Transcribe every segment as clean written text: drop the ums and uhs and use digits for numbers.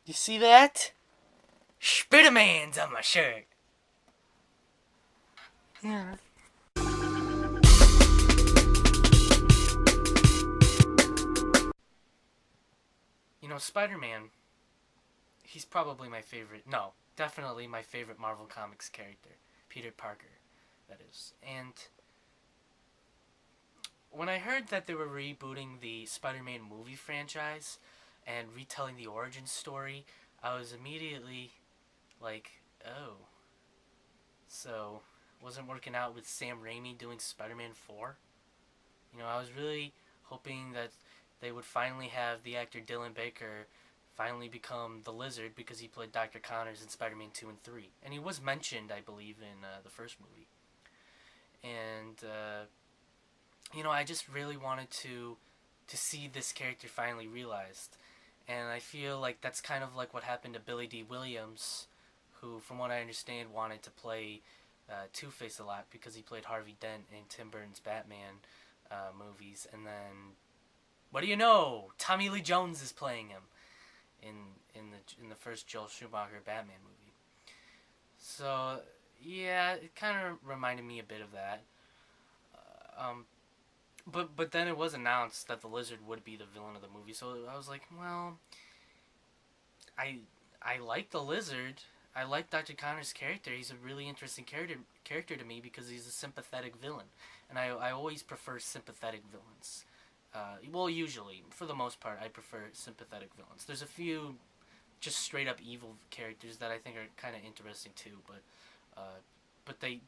You see that? Spider-Man's on my shirt. Yeah. You know, Spider-Man, he's probably my favorite. No, definitely my favorite Marvel Comics character. Peter Parker, that is. And when I heard that they were rebooting the Spider-Man movie franchise and retelling the origin story, I was immediately like, oh. So, wasn't working out with Sam Raimi doing Spider-Man 4? You know, I was really hoping that they would finally have the actor Dylan Baker finally become the Lizard because he played Dr. Connors in Spider-Man 2 and 3. And he was mentioned, I believe, in the first movie. And, you know, I just really wanted to see this character finally realized. And I feel like that's kind of like what happened to Billy D. Williams, who, from what I understand, wanted to play Two-Face a lot because he played Harvey Dent in Tim Burton's Batman movies. And then, what do you know? Tommy Lee Jones is playing him in the first Joel Schumacher Batman movie. So yeah, it kind of reminded me a bit of that. But then it was announced that the Lizard would be the villain of the movie, so I was like, well, I like the Lizard. I like Dr. Connor's character. He's a really interesting character to me because he's a sympathetic villain, and I always prefer sympathetic villains. Well, usually, for the most part, I prefer sympathetic villains. There's a few just straight up evil characters that I think are kind of interesting too, but they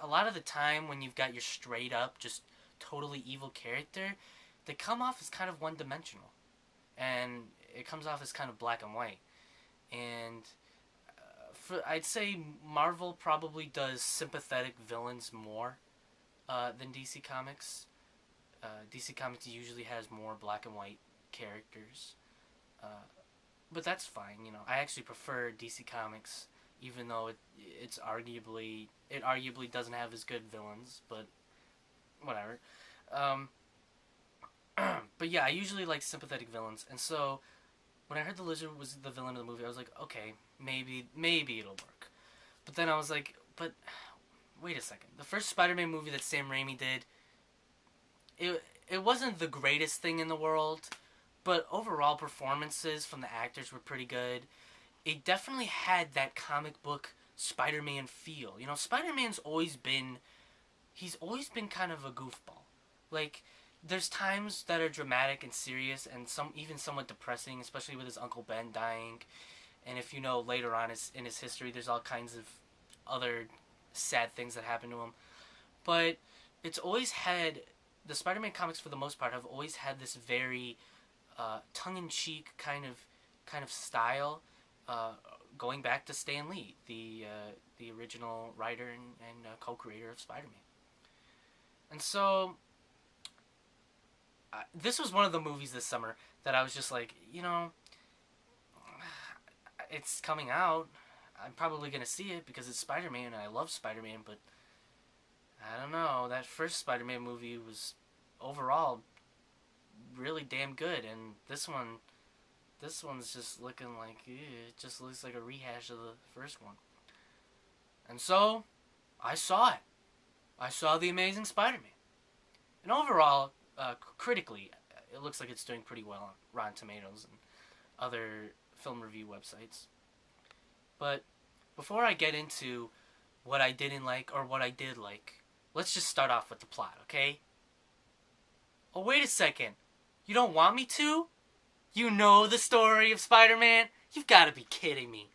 a lot of the time when you've got your straight up just totally evil character, they come off as kind of one dimensional, and it comes off as kind of black and white. And I'd say Marvel probably does sympathetic villains more than DC Comics. DC Comics usually has more black and white characters, but that's fine. You know, I actually prefer DC Comics, even though it arguably doesn't have as good villains, but whatever. But yeah, I usually like sympathetic villains, and so when I heard the Lizard was the villain of the movie, I was like, okay, maybe it'll work. But then I was like, but wait a second. The first Spider-Man movie that Sam Raimi did, it wasn't the greatest thing in the world, but overall performances from the actors were pretty good. It definitely had that comic book Spider-Man feel. You know, he's always been kind of a goofball. Like, there's times that are dramatic and serious and even somewhat depressing, especially with his Uncle Ben dying. And if you know later on in his history, there's all kinds of other sad things that happen to him. But it's always had, the Spider-Man comics for the most part have always had this very tongue-in-cheek kind of style, going back to Stan Lee, the original writer and co-creator of Spider-Man. And so this was one of the movies this summer that I was just like, you know, it's coming out. I'm probably going to see it because it's Spider-Man and I love Spider-Man, but I don't know. That first Spider-Man movie was overall really damn good, and this one's just looking like, it just looks like a rehash of the first one. And so I saw it. I saw The Amazing Spider-Man. And overall, critically, it looks like it's doing pretty well on Rotten Tomatoes and other film review websites. But before I get into what I didn't like or what I did like, let's just start off with the plot, okay? Oh, wait a second. You don't want me to? You know the story of Spider-Man? You've got to be kidding me.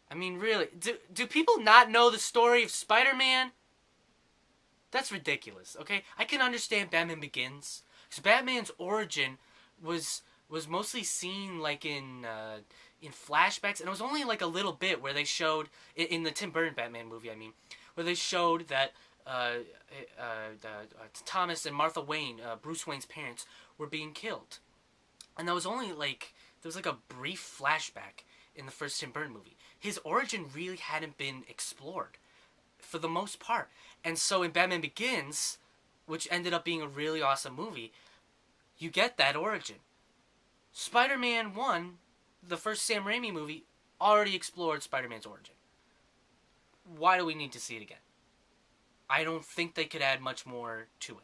I mean, really, do people not know the story of Spider-Man? That's ridiculous, okay? I can understand Batman Begins, because Batman's origin was mostly seen like in flashbacks, and it was only like a little bit where they showed in the Tim Burton Batman movie. I mean, where they showed that Thomas and Martha Wayne, Bruce Wayne's parents, were being killed, and that was only like there was like a brief flashback in the first Tim Burton movie. His origin really hadn't been explored for the most part. And so in Batman Begins, which ended up being a really awesome movie, you get that origin. Spider-Man 1, the first Sam Raimi movie, already explored Spider-Man's origin. Why do we need to see it again? I don't think they could add much more to it.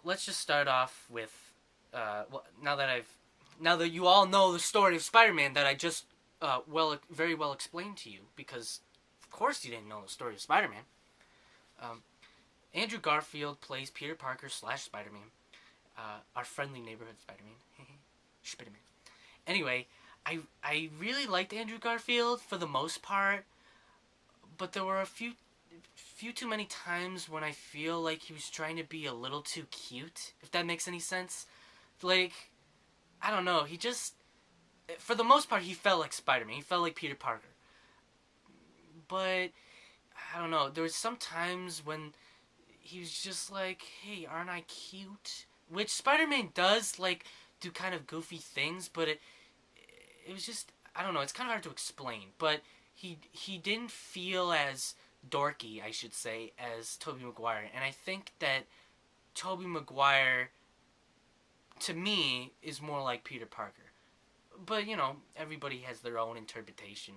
Let's just start off with, now that you all know the story of Spider-Man that I just very well explained to you, because of course you didn't know the story of Spider-Man. Andrew Garfield plays Peter Parker / Spider-Man, our friendly neighborhood Spider-Man. Spider-Man. Anyway, I really liked Andrew Garfield for the most part, but there were a few too many times when I feel like he was trying to be a little too cute, if that makes any sense. Like, I don't know, he just, for the most part, he felt like Spider-Man. He felt like Peter Parker. But, I don't know, there was some times when he was just like, hey, aren't I cute? Which Spider-Man does, like, do kind of goofy things, but it was just, I don't know, it's kind of hard to explain, but he didn't feel as dorky, I should say, as Tobey Maguire. And I think that Tobey Maguire, to me, is more like Peter Parker. But, you know, everybody has their own interpretation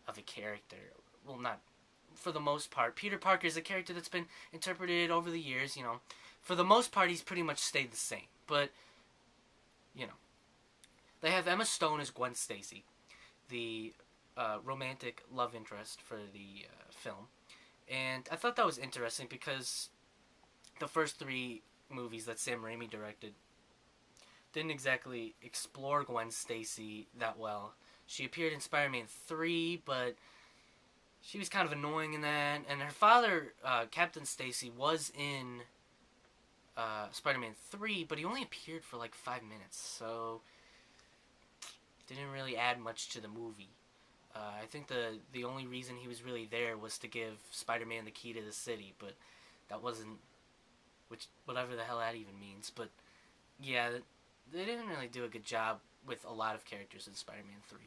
of a character. Well, not for the most part. Peter Parker is a character that's been interpreted over the years, you know. For the most part, he's pretty much stayed the same. But, you know. They have Emma Stone as Gwen Stacy, the romantic love interest for the film. And I thought that was interesting because the first 3 movies that Sam Raimi directed didn't exactly explore Gwen Stacy that well. She appeared in Spider-Man 3, but she was kind of annoying in that. And her father, Captain Stacy, was in Spider-Man 3, but he only appeared for like 5 minutes, so didn't really add much to the movie. I think the only reason he was really there was to give Spider-Man the key to the city, but that wasn't, whatever the hell that even means. But yeah, they didn't really do a good job with a lot of characters in Spider-Man 3.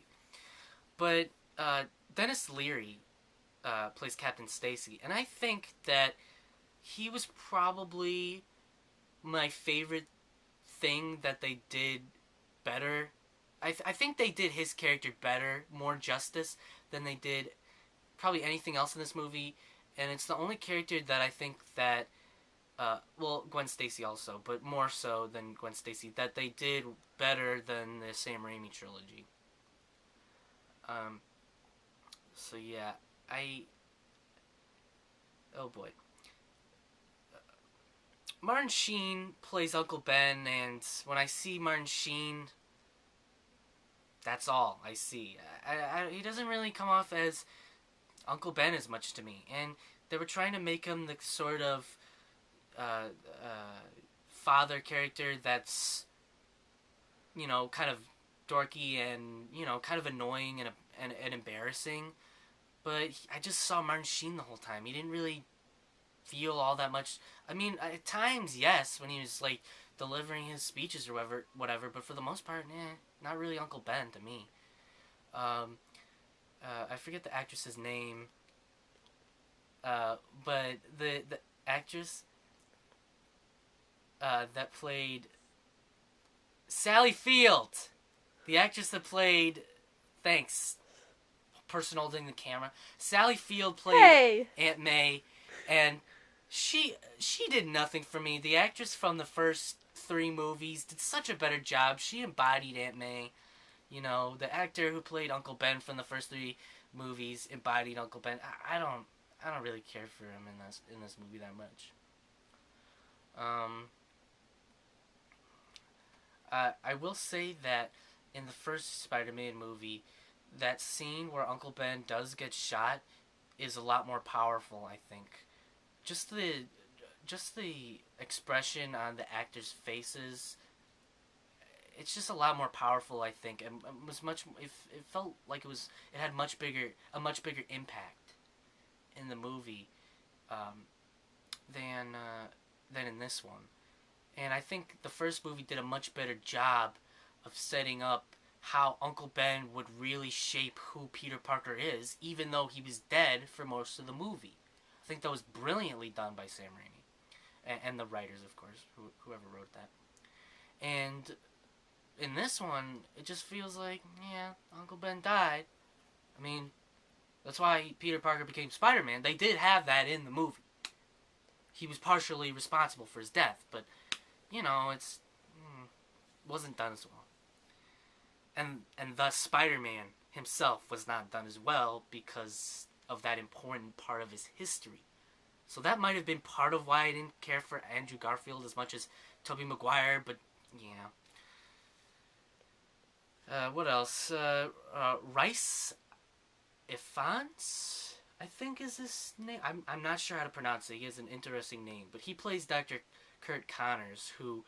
But Dennis Leary plays Captain Stacy, and I think that he was probably my favorite thing that they did better. I think they did his character better, more justice than they did probably anything else in this movie. And it's the only character that I think that, well, Gwen Stacy also, but more so than Gwen Stacy, that they did better than the Sam Raimi trilogy. So yeah, oh boy. Martin Sheen plays Uncle Ben, and when I see Martin Sheen, that's all I see. He doesn't really come off as Uncle Ben as much to me. And they were trying to make him the sort of father character that's, you know, kind of dorky and, you know, kind of annoying and embarrassing. But I just saw Martin Sheen the whole time. He didn't really feel all that much. I mean, at times, yes, when he was, like, delivering his speeches or whatever, but for the most part, not really Uncle Ben to me. I forget the actress's name, but the actress that played Sally Field, the actress that played, thanks, person holding the camera, Sally Field played Aunt May, and she did nothing for me. The actress from the first 3 movies did such a better job. She embodied Aunt May. You know, the actor who played Uncle Ben from the first 3 movies embodied Uncle Ben. I don't really care for him in this movie that much. I will say that in the first Spider-Man movie, that scene where Uncle Ben does get shot is a lot more powerful, I think. Just the expression on the actors' faces, it's just a lot more powerful, I think, and was much. It felt like it had a much bigger impact in the movie than in this one. And I think the first movie did a much better job of setting up how Uncle Ben would really shape who Peter Parker is, even though he was dead for most of the movie. I think that was brilliantly done by Sam Raimi. And the writers, of course, whoever wrote that. And in this one, it just feels like, yeah, Uncle Ben died. I mean, that's why Peter Parker became Spider-Man. They did have that in the movie. He was partially responsible for his death, but, it's wasn't done as well. And thus Spider-Man himself was not done as well because of that important part of his history. So that might have been part of why I didn't care for Andrew Garfield as much as Tobey Maguire, but yeah. What else? Rice Ifans, I think is his name. I'm not sure how to pronounce it. He has an interesting name, but he plays Dr. Kurt Connors, who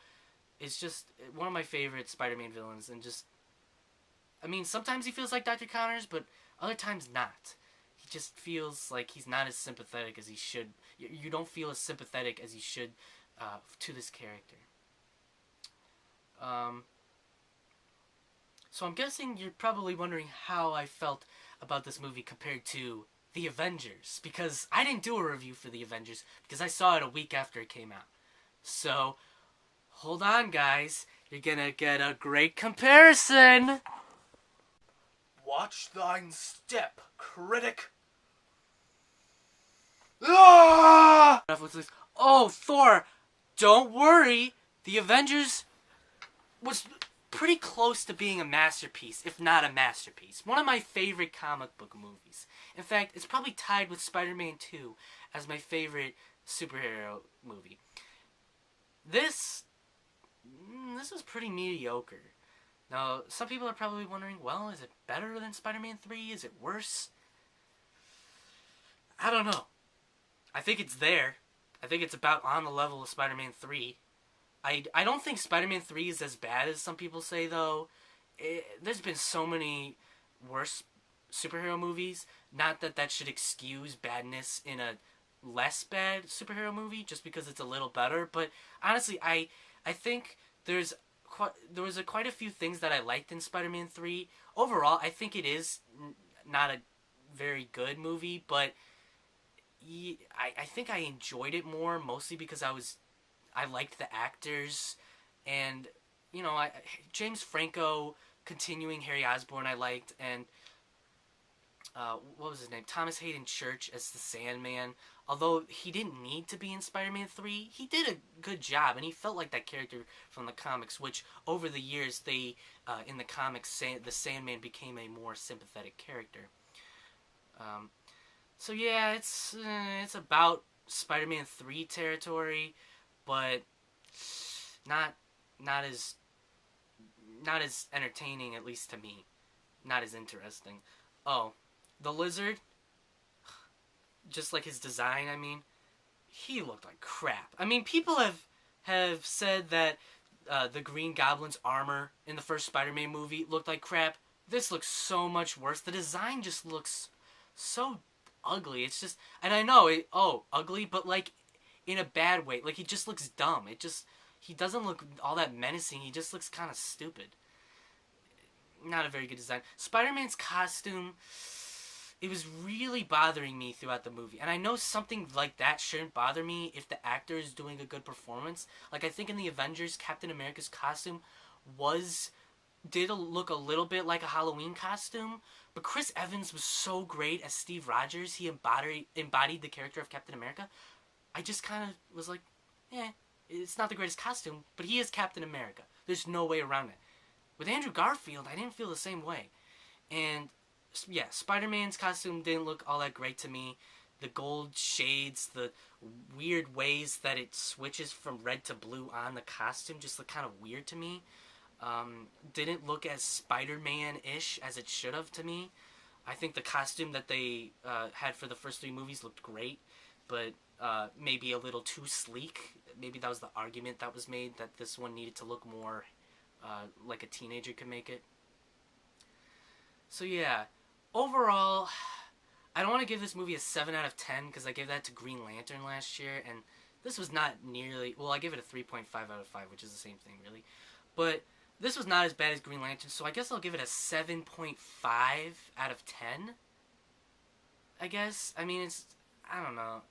is just one of my favorite Spider-Man villains, and just, I mean, sometimes he feels like Dr. Connors, but other times not. He just feels like he's not as sympathetic as he should. You don't feel as sympathetic as he should to this character. So I'm guessing you're probably wondering how I felt about this movie compared to The Avengers, because I didn't do a review for The Avengers because I saw it a week after it came out. So, hold on, guys. You're gonna get a great comparison. Watch thine step, critic. Ah! Oh, Thor, don't worry. The Avengers was pretty close to being a masterpiece, if not a masterpiece. One of my favorite comic book movies. In fact, it's probably tied with Spider-Man 2 as my favorite superhero movie. This was pretty mediocre. Now, some people are probably wondering, well, is it better than Spider-Man 3? Is it worse? I don't know. I think it's there. I think it's about on the level of Spider-Man 3. I don't think Spider-Man 3 is as bad as some people say, though. There's been so many worse superhero movies. Not that that should excuse badness in a less bad superhero movie, just because it's a little better. But honestly, I think there was quite a few things that I liked in Spider-Man 3. Overall, I think it is not a very good movie, but I think I enjoyed it more, mostly because I liked the actors, and James Franco continuing Harry Osborn I liked, and what was his name? Thomas Hayden Church as the Sandman. Although he didn't need to be in Spider-Man 3, he did a good job, and he felt like that character from the comics, which over the years they, in the comics, the Sandman became a more sympathetic character. So yeah, it's about Spider-Man 3 territory, but not as entertaining, at least to me. Not as interesting. Oh, the Lizard, just like his design, I mean, he looked like crap. I mean, people have said that the Green Goblin's armor in the first Spider-Man movie looked like crap. This looks so much worse. The design just looks so ugly. It's just, and I know ugly, but like in a bad way. Like, he just looks dumb. He doesn't look all that menacing. He just looks kind of stupid. Not a very good design. Spider-Man's costume, it was really bothering me throughout the movie. And I know something like that shouldn't bother me if the actor is doing a good performance. Like, I think in the Avengers, Captain America's costume did look a little bit like a Halloween costume. But Chris Evans was so great as Steve Rogers. He embodied the character of Captain America. I just kind of was like, it's not the greatest costume, but he is Captain America. There's no way around it. With Andrew Garfield, I didn't feel the same way. And, yeah, Spider-Man's costume didn't look all that great to me. The gold shades, the weird ways that it switches from red to blue on the costume just look kind of weird to me. Didn't look as Spider-Man-ish as it should have to me. I think the costume that they had for the first 3 movies looked great, but maybe a little too sleek. Maybe that was the argument that was made, that this one needed to look more like a teenager could make it. So yeah, overall, I don't want to give this movie a 7 out of 10 because I gave that to Green Lantern last year, and this was not nearly, well, I gave it a 3.5 out of 5, which is the same thing, really. But this was not as bad as Green Lantern, so I guess I'll give it a 7.5 out of 10, I guess. I mean, I don't know.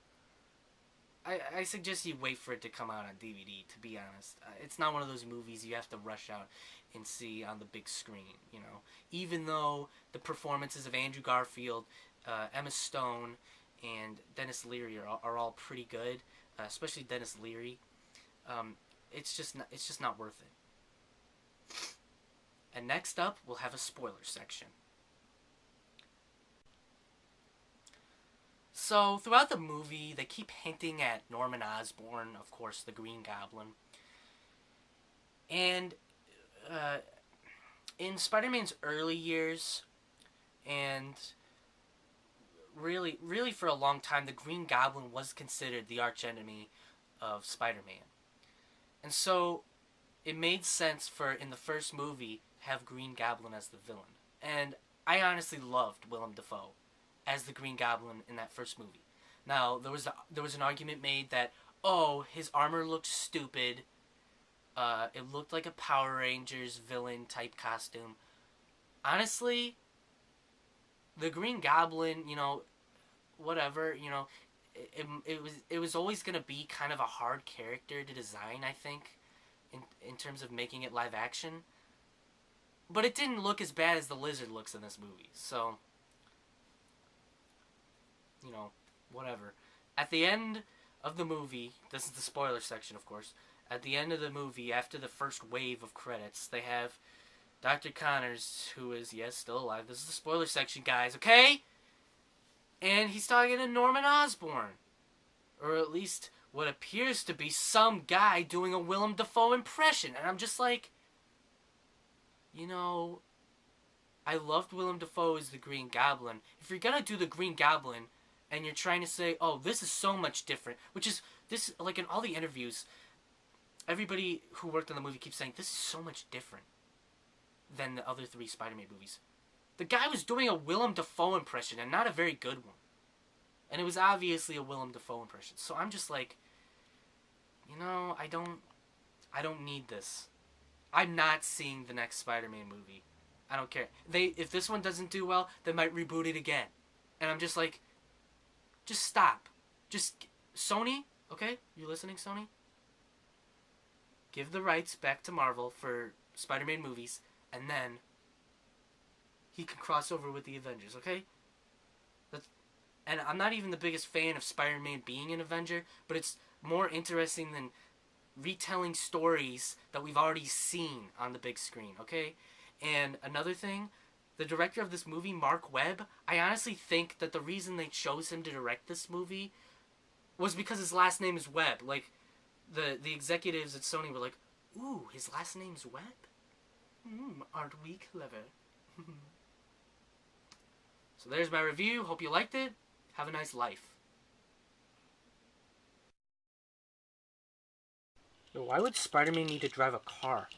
I suggest you wait for it to come out on DVD, to be honest. It's not one of those movies you have to rush out and see on the big screen, you know. Even though the performances of Andrew Garfield, Emma Stone, and Dennis Leary are all pretty good, especially Dennis Leary, it's just not worth it. And next up, we'll have a spoiler section. So, throughout the movie, they keep hinting at Norman Osborn, of course, the Green Goblin. And uh, in Spider-Man's early years, and really for a long time, the Green Goblin was considered the archenemy of Spider-Man. And so, it made sense for, in the first movie, have Green Goblin as the villain. And I honestly loved Willem Dafoe as the Green Goblin in that first movie. Now, there was an argument made that, oh, his armor looked stupid. It looked like a Power Rangers villain type costume. Honestly, the Green Goblin, you know, whatever, you know, it was always gonna be kind of a hard character to design, I think, in terms of making it live action. But it didn't look as bad as the Lizard looks in this movie, so, you know, whatever. At the end of the movie, this is the spoiler section, of course. At the end of the movie, after the first wave of credits, they have Dr. Connors, who is, yes, still alive. This is the spoiler section, guys, okay? And he's talking to Norman Osborn. Or at least what appears to be some guy doing a Willem Dafoe impression. And I'm just like, you know, I loved Willem Dafoe as the Green Goblin. If you're gonna do the Green Goblin, and you're trying to say, oh, this is so much different, which is, this, like in all the interviews, everybody who worked on the movie keeps saying, this is so much different than the other three Spider-Man movies. The guy was doing a Willem Dafoe impression, and not a very good one. And it was obviously a Willem Dafoe impression. So I'm just like, you know, I don't need this. I'm not seeing the next Spider-Man movie. I don't care. If this one doesn't do well, they might reboot it again. And I'm just like, just stop. Just, Sony, okay? You listening, Sony? Give the rights back to Marvel for Spider-Man movies, and then he can cross over with the Avengers, okay? And I'm not even the biggest fan of Spider-Man being an Avenger, but it's more interesting than retelling stories that we've already seen on the big screen, okay? And another thing, the director of this movie, Mark Webb, I honestly think that the reason they chose him to direct this movie was because his last name is Webb. Like, the executives at Sony were like, ooh, his last name's Webb? Aren't we clever? So there's my review. Hope you liked it. Have a nice life. Why would Spider-Man need to drive a car?